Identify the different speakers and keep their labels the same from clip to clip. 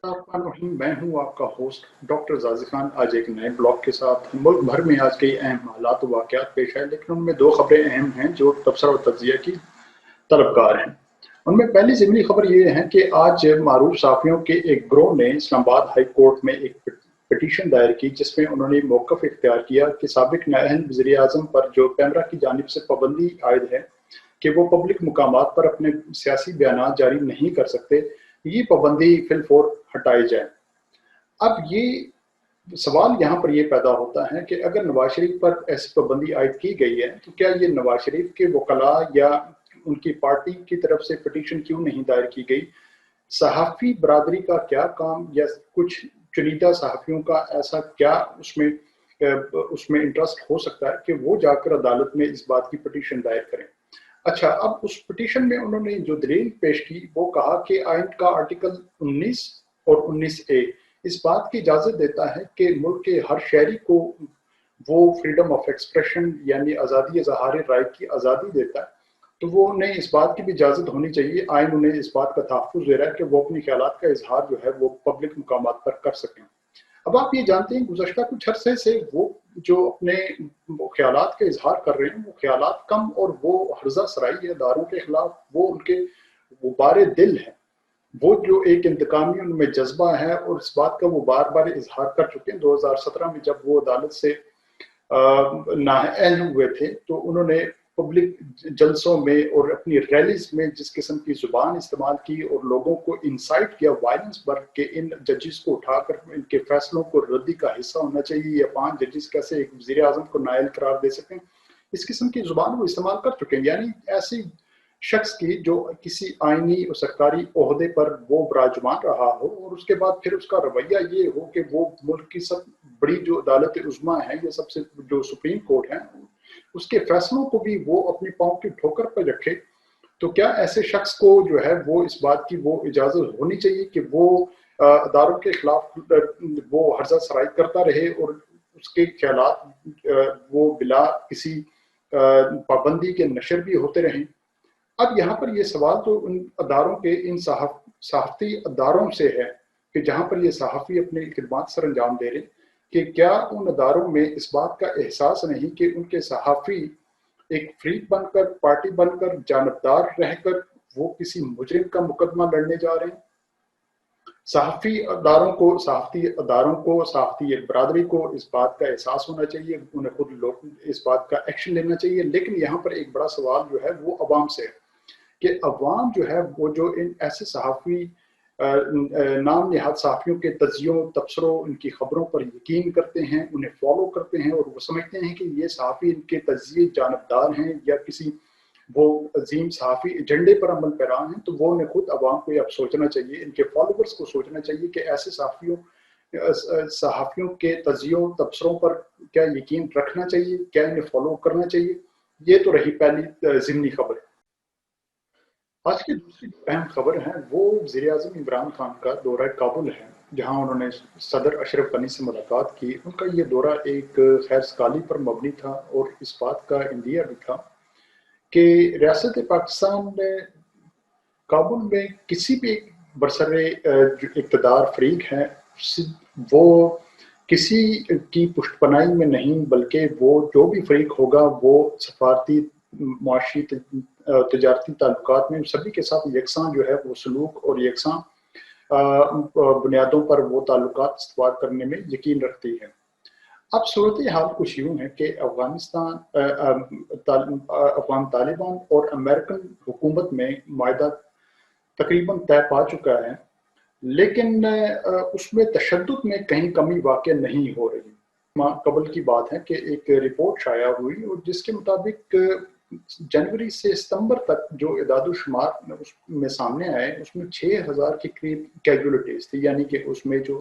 Speaker 1: रहीम, मैं हूँ आपका होस्ट डॉक्टर जाज़ी खान। आज एक नए ब्लॉग के साथ मुल्क भर में आज कई अहम हालात व वाक़यात पेश आए, लेकिन उनमें दो खबरें अहम हैं जो तबसरा और तज्ज़िया की तलबगार हैं। उनमें पहली ज़िमनी खबर ये है कि आज मारूफ सहाफ़ियों के एक गिरोह ने इस्लामाबाद हाई कोर्ट में एक पिटीशन दायर की, जिसमें उन्होंने मौक़िफ़ इख्तियार किया कि साबिक़ नायब वज़ीर-ए-आज़म पर जो कैमरा की जानिब से पाबंदी आयद है कि वो पब्लिक मुकामात पर अपने सियासी बयानात जारी नहीं कर सकते, ये पाबंदी फिलफौर हटाई जाए। अब ये सवाल यहाँ पर ये पैदा होता है कि अगर नवाज शरीफ पर ऐसी पाबंदी आयद की गई है, तो क्या ये नवाज शरीफ के वकला या उनकी पार्टी की तरफ से पिटीशन क्यों नहीं दायर की गई? सहाफ़ी बरादरी का क्या काम या कुछ चुनिंदा सहाफ़ियों का ऐसा क्या उसमें इंटरेस्ट हो सकता है कि वो जाकर अदालत में इस बात की पिटीशन दायर करें? अच्छा, अब उस पिटीशन में उन्होंने जो दलील पेश की, वो कहा कि आइन का आर्टिकल 19 और 19A इस बात की इजाज़त देता है कि मुल्क के हर शहरी को वो फ्रीडम ऑफ एक्सप्रेशन यानी आज़ादी इज़हार राय की आज़ादी देता है, तो वो उन्हें इस बात की भी इजाज़त होनी चाहिए, आइन उन्हें इस बात का तहफ़्फ़ुज़ दे रहा है कि वो अपने ख़यालात का इज़हार जो है वो पब्लिक मुकामात पर कर सकें। अब आप ये जानते हैं गुज़श्ता कुछ अरसे से वो जो अपने ख़यालात का इज़हार कर रहे हैं, वो ख़यालात कम और वो हर्ज़ा सराई इदारों के ख़िलाफ़ वो उनके गुबारे दिल हैं। वो जो एक इंतकामी उनमें जज्बा है और इस बात का वो बार-बार इज़हार कर चुके हैं। 2017 में जब वो अदालत से नाअहल हुए थे, तो उन्होंने पब्लिक जलसों में और अपनी रैलीज़ में जिस किस्म की ज़ुबान इस्तेमाल की और लोगों को इंसाइट किया वायलेंस पर कि इन जजेस को उठाकर इनके फैसलों को रद्दी का हिस्सा होना चाहिए या 5 जजेस कैसे एक वज़ीर-ए-आज़म को नाअहल करार दे सकें, इस किस्म की ज़ुबान वो इस्तेमाल कर चुके हैं। यानी ऐसी शख्स की जो किसी आईनी और सरकारी ओहदे पर वो विराजमान रहा हो और उसके बाद फिर उसका रवैया ये हो कि वो मुल्क की सब बड़ी जो अदालत उज़्मा है या सबसे जो सुप्रीम कोर्ट है, उसके फैसलों को भी वो अपने पाँव की ठोकर पर रखे, तो क्या ऐसे शख्स को जो है वो इस बात की वो इजाज़त होनी चाहिए कि वो अदारों के खिलाफ वो हर्जा सराई करता रहे और उसके ख्यालात वो बिला किसी पाबंदी के नशर भी होते रहें? अब यहाँ पर ये सवाल तो उन अदारों के इन सहाफ़ती अदारों से है कि जहाँ पर ये सहाफ़ी अपनी खिदमत सर अंजाम दे रहे, कि क्या उन अदारों में इस बात का एहसास नहीं कि उनके सहाफ़ी एक फ्रीक बनकर, पार्टी बनकर, जानबदार रहकर वो किसी मुजरिम का मुकदमा लड़ने जा रहे हैं? सहाफ़ती अदारों को, सहाफ़ती बरादरी को इस बात का एहसास होना चाहिए, उन्हें खुद लोग इस बात का एक्शन लेना चाहिए। लेकिन यहाँ पर एक बड़ा सवाल जो है वो अवाम से है कि अवाम जो है वो जो इन ऐसे सहाफ़ी नाम निहाद सहाफ़ियों के तज्ज़ियों, तबसरों, इनकी ख़बरों पर यकीन करते हैं, उन्हें फ़ॉलो करते हैं और वो समझते हैं कि ये सहाफ़ी इनके तज्ज़िये जानबदार हैं या किसी वो अज़ीम सहाफ़ी एजेंडे पर अमल पैरा हैं, तो वो उन्हें खुद अवाम को अब सोचना चाहिए, इनके फ़ॉलोवर्स को सोचना चाहिए कि ऐसे सहाफ़ियों के तज्ज़ियों, तबसरों पर क्या यकीन रखना चाहिए, क्या इन्हें फ़ॉलो करना चाहिए? ये तो रही पहली ज़िमनी खबर। आज की दूसरी अहम खबर है वो वज़ीर-ए-आज़म इमरान खान का दौरा काबुल है, जहाँ उन्होंने सदर अशरफ गनी से मुलाकात की। उनका ये दौरा एक खैर-सगाली पर मबनी था और इस बात का इंदिया भी था कि रियासत पाकिस्तान ने काबुल में किसी भी बरसरे जो इक़्तिदार फ़रीक है, वो किसी की पुष्टपनाही में नहीं, बल्कि वो जो भी फ़रीक होगा वो सफ़ारती, मुआशी, तजारती ताल्लुकात में सभी के साथ यकसां जो है वो सलूक और यकसां बुनियादों पर वो ताल्लुकात इस्तवार करने में यकीन रखती है। अब सूरत हाल कुछ यूँ है कि अफ़गान तालिबान और अमेरिकन हुकूमत में माहिदा तकरीबन तय पा चुका है, लेकिन उसमें तशद्दुद में कहीं कमी वाक़ई नहीं हो रही। माह कबल की बात है कि एक रिपोर्ट शाया हुई और जिसके मुताबिक जनवरी से सितंबर तक जो इदाद-ओ-शुमार उसमें सामने आए, उसमें 6000 के करीब कैजुअलिटीज़ थी, यानी कि उसमें जो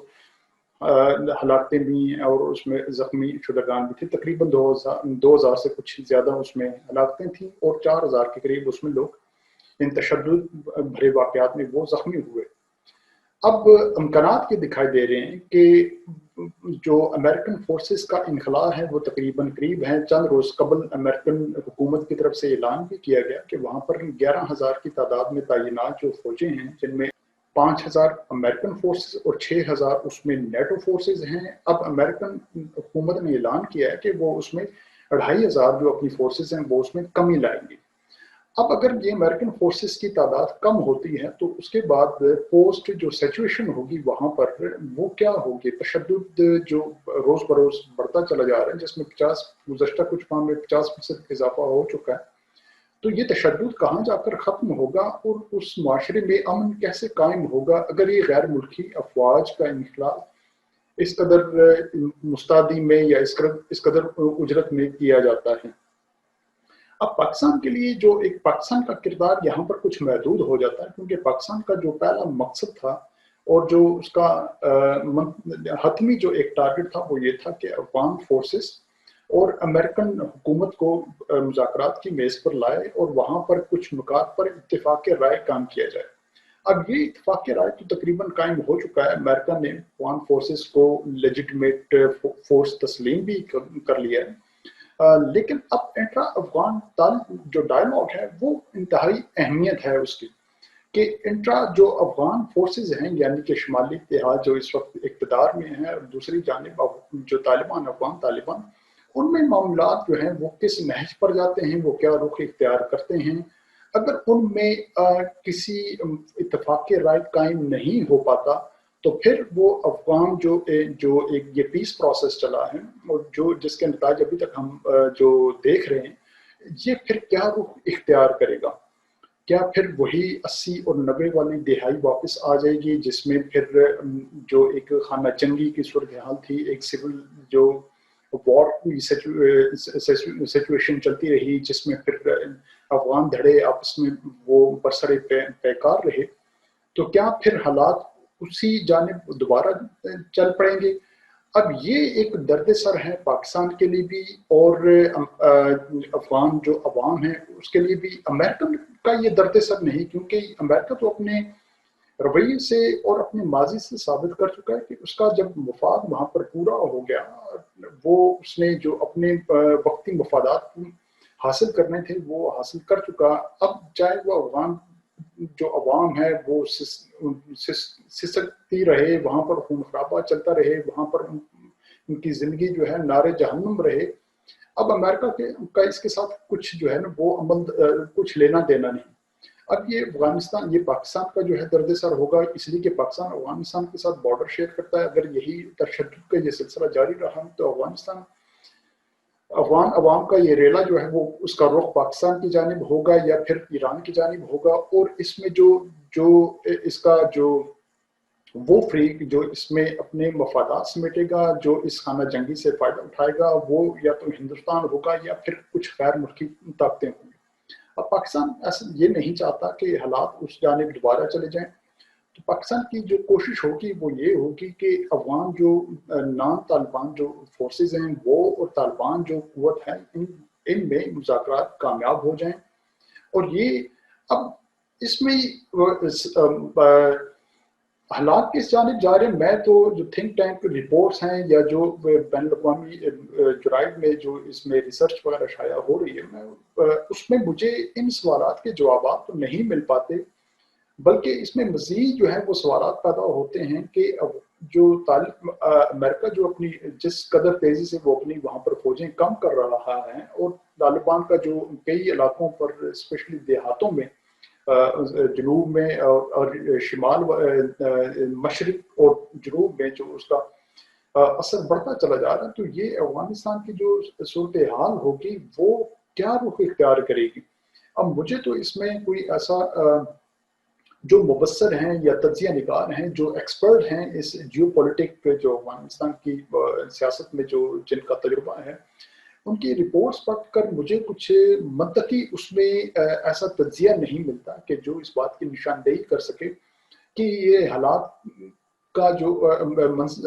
Speaker 1: हलाकतें भी और उसमें ज़ख्मी शुदगान भी थे। तकरीबन 2000 से कुछ ज़्यादा उसमें हलाकतें थीं और 4000 के करीब उसमें लोग इन तशद्दुद भरे वाक़यात में वो ज़ख्मी हुए। अब इम्कानात ये दिखाई दे रहे हैं कि जो अमेरिकन फ़ोर्सेस का इनख़ला है वो तकरीबन करीब है। चंद रोज़ कबल अमेरिकन हुकूमत की तरफ से ऐलान भी किया गया कि वहाँ पर 11,000 की तादाद में तैनात जो फ़ौजी हैं, जिनमें 5,000 अमेरिकन फोर्सेस और 6,000 उसमें नेटो फोर्सेस हैं। अब अमेरिकन हुकूमत ने ऐलान किया है कि वो उसमें 2,500 जो अपनी फोर्सेस हैं वो उसमें कमी लाएंगी। अब अगर ये अमेरिकन फोर्सेस की तादाद कम होती है तो उसके बाद पोस्ट जो सिचुएशन होगी वहाँ पर वो क्या होगी, तशद्दुद जो रोज़ बरोज़ बढ़ता चला जा रहा है, जिसमें 50 गुज़श्ता कुछ माह में 50% इजाफा हो चुका है, तो ये तशद्दुद कहाँ जाकर ख़त्म होगा और उस माशरे में अमन कैसे कायम होगा अगर ये गैर मुल्की अफवाज का इनखला इस कदर मुस्तादी में या इस कदर उजरत में किया जाता है। अब पाकिस्तान के लिए जो एक पाकिस्तान का किरदार यहाँ पर कुछ महदूद हो जाता है, क्योंकि पाकिस्तान का जो पहला मकसद था और जो उसका हतमी जो एक टारगेट था वो ये था कि अफगान फोर्सेस और अमेरिकन हुकूमत को मुज़ाकरात की मेज़ पर लाए और वहाँ पर कुछ नुकात पर इत्तेफाक राय काम किया जाए। अब ये इत्तेफाक राय तो तकरीबन कायम हो चुका है। अमेरिका ने अफगान फोर्सेस को लेजिटिमेट फोर्स तस्लीम भी कर लिया है, लेकिन अब इंट्रा अफगान जो डायलॉग है वो इंतहाई अहमियत है उसकी, कि इंट्रा जो अफगान फोर्सेस हैं यानी कि शुमाली इत्तेहाद जो इस वक्त इक़्तिदार में है और दूसरी जानिब जो तालिबान अफगान तालिबान, उनमें मामलात जो हैं वो किस नहज पर जाते हैं, वो क्या रुख इख्तियार करते हैं। अगर उनमें किसी इत्तेफाक राय कायम नहीं हो पाता तो फिर वो अफगान जो एक ये पीस प्रोसेस चला है और जो जिसके नताज अभी तक हम जो देख रहे हैं, ये फिर क्या रुख इख्तियार करेगा। क्या फिर वही 80 और 90 वाली दिहाई वापस आ जाएगी जिसमें फिर जो एक खाना जंगी की सूरत हाल थी, एक सिविल जो वॉर की सिचुएशन चलती रही, जिसमें फिर अफगान धड़े आपस में वो बरसरे बेकार रहे, तो क्या फिर हालात उसी जानिब दोबारा चल पड़ेंगे। अब ये एक दर्द सर है पाकिस्तान के लिए भी और अफगान जो अवाम है उसके लिए भी। अमेरिकन का ये दर्द सर नहीं, क्योंकि अमेरिका तो अपने रवैये से और अपने माजी से साबित कर चुका है कि उसका जब मफाद वहाँ पर पूरा हो गया, वो उसने जो अपने वक्ती मफादात हासिल करने थे वो हासिल कर चुका। अब चाहे वो अफगान जो अवाम है वो सिसकती रहे, वहाँ पर खून खराबा चलता रहे, वहाँ पर उनकी ज़िंदगी जो है नारे जहन्नुम रहे। अब अमेरिका का इसके साथ कुछ जो है ना वो अमल कुछ लेना देना नहीं। अब ये अफगानिस्तान ये पाकिस्तान का जो है दर्द सर होगा, इसलिए कि पाकिस्तान अफगानिस्तान के साथ बॉर्डर शेयर करता है। अगर यही तशद्दुद का ये सिलसिला जारी रहा तो अफगान अवाम का ये रेला जो है वो उसका रुख पाकिस्तान की जानिब होगा या फिर ईरान की जानिब होगा। और इसमें जो जो इसका जो वो फ्रीक जो इसमें अपने मफादात समेटेगा, जो इस खाना जंगी से फ़ायदा उठाएगा, वो या तो हिंदुस्तान होगा या फिर कुछ गैर मुल्की ताकतें होंगी। अब पाकिस्तान ऐसा ये नहीं चाहता कि हालात उस जानिब दोबारा चले जाएं, तो पाकिस्तान की जो कोशिश होगी वो ये होगी कि अफगान जो नॉन तालिबान जो फोर्सेस हैं वो और तालिबान जो कुव्वत है इनमें मुज़ाकरात कामयाब हो जाएं। और ये अब इसमें हालात किस जानिब जा रहे हैं, मैं तो जो थिंक टैंक रिपोर्ट्स हैं या जो बैन अवी जराइद में जो इसमें रिसर्च वगैरह शाया हो रही है, मैं उसमें मुझे इन सवालात के जवाब तो नहीं मिल पाते, बल्कि इसमें मज़ीद जो है वो सवालात पैदा होते हैं कि अब जो अमेरिका जो अपनी जिस कदर तेज़ी से वो अपनी वहाँ पर फौजें कम कर रहा है और तालिबान का जो कई इलाकों पर स्पेशली देहातों में जनूब में और शिमाल मशरिक और जनूब में जो उसका असर बढ़ता चला जा रहा है, तो ये अफगानिस्तान की जो सूरत हाल होगी वो क्या रुख इख्तियार करेगी। अब मुझे तो इसमें कोई ऐसा जो मुबस्सर हैं या तज्जिया निगार हैं जो एक्सपर्ट हैं इस जियोपॉलिटिक जो अफगानिस्तान की सियासत में जो जिनका तजुर्बा है, उनकी रिपोर्ट्स पढ़कर मुझे कुछ मंतकी उसमें ऐसा तज्जिया नहीं मिलता कि जो इस बात की निशानदेही कर सके कि ये हालात का जो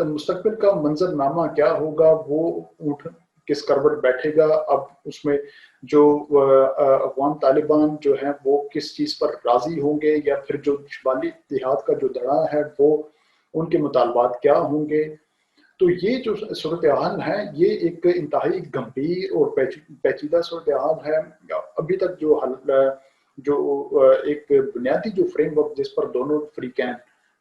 Speaker 1: मुस्तकबिल का मंजरनामा क्या होगा, वो ऊँट किस करवट बैठेगा। अब उसमें जो अफगान तालिबान जो है वो किस चीज़ पर राज़ी होंगे या फिर जो शुमाली इत्तेहाद का जो धड़ा है वो उनके मुतालबात क्या होंगे। तो ये जो सूरत हाल है ये एक इंतहाई गंभीर और पेचीदा सूरत हाल है। अभी तक जो एक बुनियादी जो फ्रेमवर्क जिस पर दोनों फ्रीकैन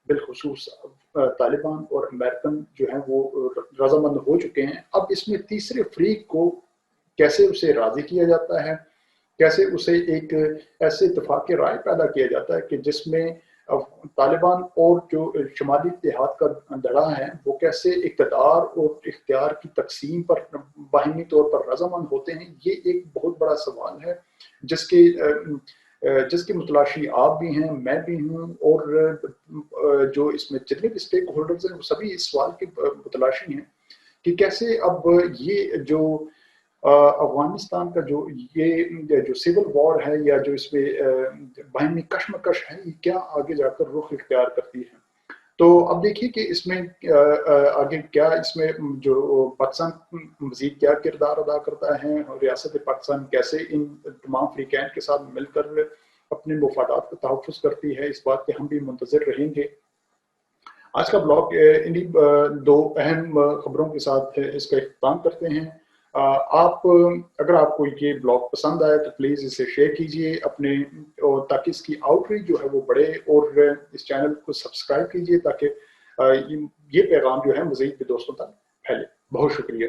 Speaker 1: بالخصوص तालिबान और अमेरिकन जो हैं वो रजामंद हो चुके हैं। अब इसमें तीसरे फरीक को कैसे उसे राज़ी किया जाता है, कैसे उसे एक ऐसे इत्तेफाक राय पैदा किया जाता है कि जिसमें तालिबान और जो शुमाली इत्तेहाद का धड़ा है वो कैसे इक़्तिदार और इख्तियार की तक़सीम पर बाहिमी तौर पर रज़ामंद होते हैं, ये एक बहुत बड़ा सवाल है जिसकी मुतलाशी आप भी हैं, मैं भी हूँ, और जो इसमें जितने भी स्टेक होल्डर्स हैं वो सभी इस सवाल की मुतलाशी हैं कि कैसे अब ये जो अफगानिस्तान का जो सिविल वॉर है या जो इसमें बाहिमी कशमकश है, ये क्या आगे जाकर रुख इख्तियार करती है। तो अब देखिए कि इसमें आगे क्या इसमें जो पाकिस्तान मज़ीद क्या किरदार अदा करता है और रियासत पाकिस्तान कैसे इन तमाम फ्रीकैन के साथ मिलकर अपने मुफादात का तहफ़्फ़ुज़ करती है, इस बात के हम भी मुंतज़िर रहेंगे। आज का ब्लॉग इन्हीं दो अहम खबरों के साथ इसका इख्तिताम करते हैं। आप अगर आपको ये ब्लॉग पसंद आए तो प्लीज़ इसे शेयर कीजिए अपने, और ताकि इसकी आउटरीच जो है वो बढ़े, और इस चैनल को सब्सक्राइब कीजिए ताकि ये पैगाम जो है मज़ीद भी दोस्तों तक फैले। बहुत शुक्रिया।